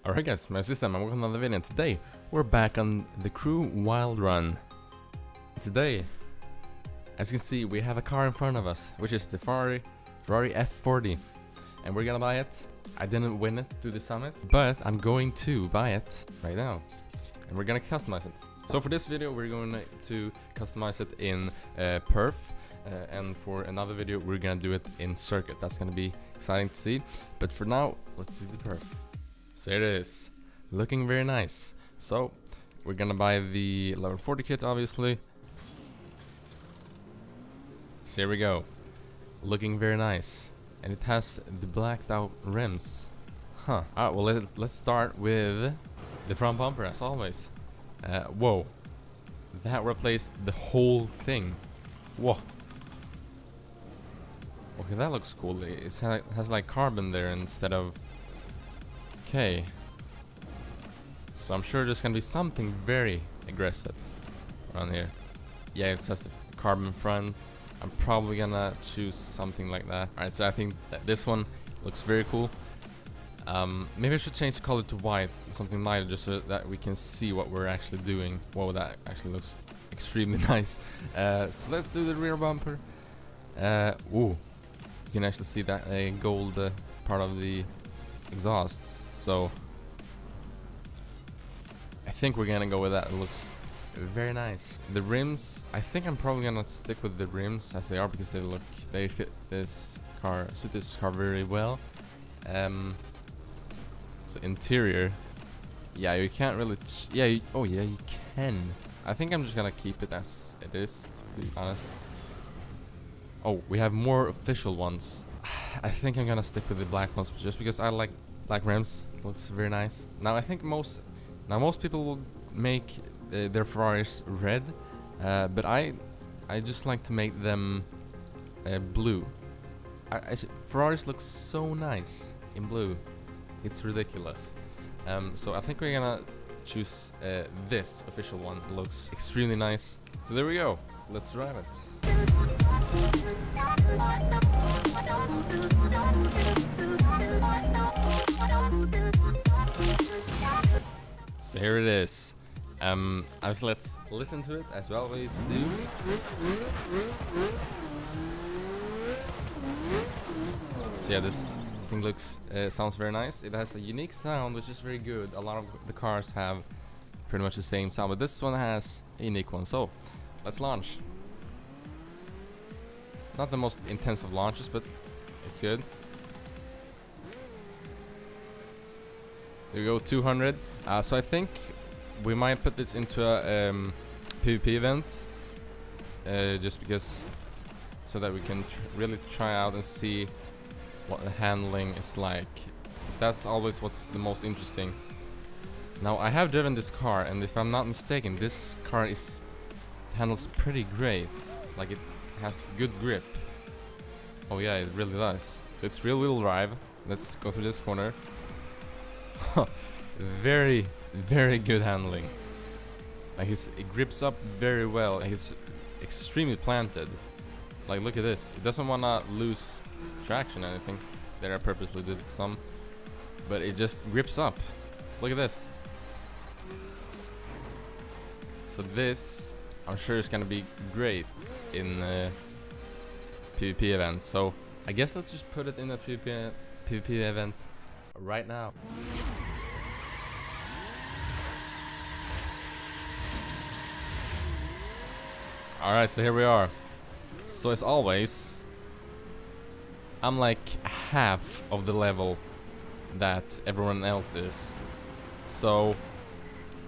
Alright guys, my SkiStam and welcome to another video. Today we're back on the Crew Wild Run. Today, as you can see, we have a car in front of us, which is the Ferrari F40, and we're gonna buy it. I didn't win it through the summit, but I'm going to buy it right now, and we're gonna customize it. So for this video, we're going to customize it in Perf, and for another video, we're gonna do it in Circuit. That's gonna be exciting to see. But for now, let's do the Perf. So here it is, looking very nice. So we're gonna buy the level 40 kit, obviously. So here we go, looking very nice, and it has the blacked out rims. Huh. Alright, well let's start with the front bumper as always. Whoa, that replaced the whole thing. Whoa. Okay, that looks cool. It has like carbon there instead of. Okay, so I'm sure there's gonna be something very aggressive around here. Yeah, it has the carbon front. I'm probably gonna choose something like that. Alright, so I think that this one looks very cool. Maybe I should change the color to white, something lighter, just so that we can see what we're actually doing. Whoa, that actually looks extremely nice. So let's do the rear bumper. Ooh, you can actually see that gold part of the exhausts. So I think we're gonna go with that. It looks very nice. The rims, I think I'm probably gonna stick with the rims as they are, because they fit this car, suit this car very well. So interior, yeah, you can't really oh yeah, you can. I think I'm just gonna keep it as it is, to be honest. Oh, we have more official ones. I think I'm gonna stick with the black ones just because I like black rims. Looks very nice. Now I think most people will make their Ferraris red, but I just like to make them blue. Ferraris look so nice in blue, it's ridiculous. So I think we're gonna choose this official one. It looks extremely nice. So there we go. Let's drive it. So here it is. Let's listen to it as we always do. So yeah, this thing sounds very nice. It has a unique sound, which is very good. A lot of the cars have pretty much the same sound, but this one has a unique one. So let's launch. Not the most intensive launches, but it's good. There we go, 200. So I think we might put this into a PvP event, just because, so that we can really try out and see what the handling is like. Because that's always what's the most interesting. Now I have driven this car, and if I'm not mistaken, this car handles pretty great. Like, it has good grip. Oh yeah, it really does. So it's rear wheel drive. Let's go through this corner. Very, very good handling. Like, it grips up very well. It's extremely planted. Like, look at this. It doesn't want to lose traction or anything. There, I purposely did some, but it just grips up. Look at this. So this, I'm sure, is gonna be great in PvP event. So I guess let's just put it in a PvP event right now. Alright, so here we are. So as always, I'm like half of the level that everyone else is. So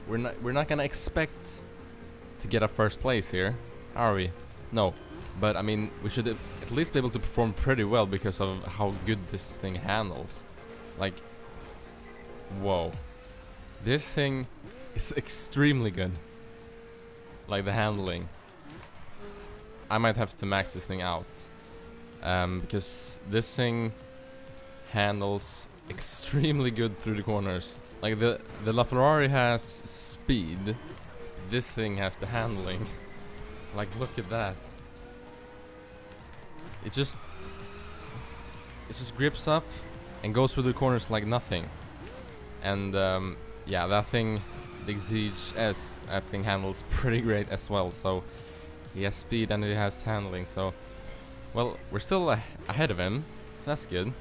we're not gonna expect to get a first place here, are we? No. But I mean, we should at least be able to perform pretty well because of how good this thing handles. Like, whoa, this thing is extremely good. Like, the handling, I might have to max this thing out, because this thing handles extremely good through the corners. Like, the LaFerrari has speed, this thing has the handling. Like, look at that. It just grips up and goes through the corners like nothing. And yeah, that thing, the Exige S, that thing handles pretty great as well. So he has speed and he has handling. So well, we're still ahead of him, so that's good.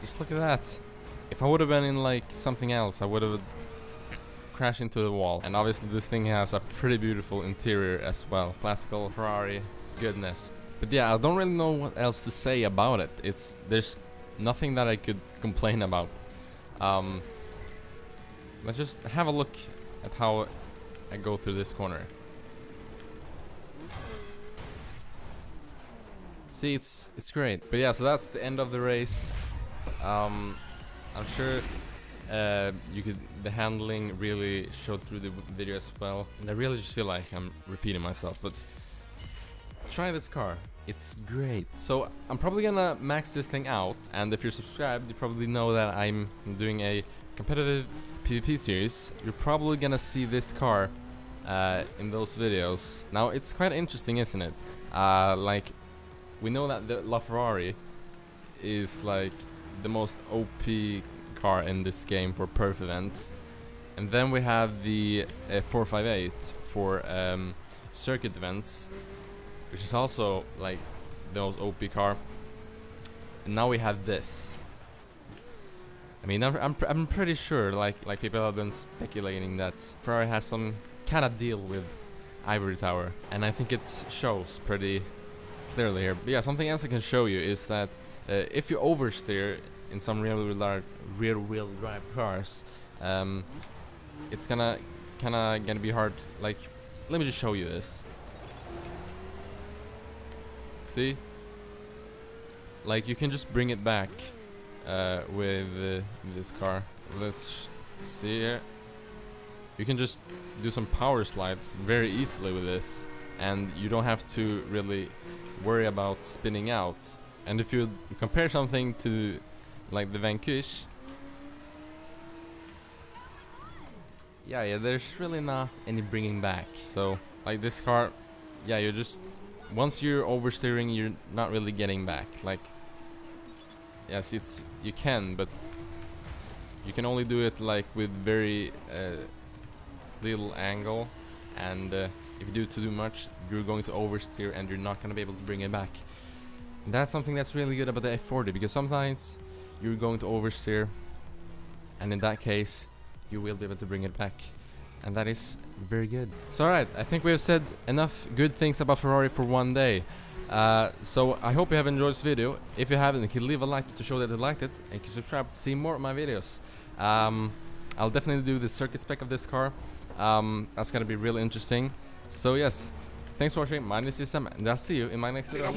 Just look at that. If I would have been in like something else, I would have crashed into the wall. And obviously this thing has a pretty beautiful interior as well. Classical Ferrari goodness. But yeah, I don't really know what else to say about it. There's nothing that I could complain about. Let's just have a look at how I go through this corner. See, it's great. But yeah, so that's the end of the race. I'm sure the handling really showed through the video as well. And I really just feel like I'm repeating myself, but try this car. It's great. So I'm probably gonna max this thing out, and if you're subscribed, you probably know that I'm doing a competitive PvP series. You're probably gonna see this car in those videos. Now it's quite interesting, isn't it? Like, we know that the LaFerrari is like the most OP car in this game for perf events, and then we have the 458 for circuit events, which is also like the most OP car. And now we have this. I mean, I'm pretty sure like people have been speculating that Ferrari has some kind of deal with Ivory Tower, and I think it shows pretty clearly here. But yeah, something else I can show you is that if you oversteer in some rear-wheel drive cars, it's gonna be hard. Like, let me just show you this. See, like you can just bring it back with this car. Let's see here. You can just do some power slides very easily with this, and you don't have to really worry about spinning out. And if you compare something to like the Vanquish, yeah, there's really not any bringing back. So like this car, yeah, you're just, once you're oversteering, you're not really getting back. Like, yes, you can, but you can only do it like with very little angle, and if you do too much, you're going to oversteer and you're not going to be able to bring it back. And that's something that's really good about the F40, because sometimes you're going to oversteer, and in that case you will be able to bring it back, and that is very good. So alright, I think we have said enough good things about Ferrari for one day. So I hope you have enjoyed this video. If you haven't, you can leave a like to show that you liked it, and you can subscribe to see more of my videos. I'll definitely do the circuit spec of this car. That's gonna be really interesting. So yes, thanks for watching. My name is SkiStam, and I'll see you in my next video.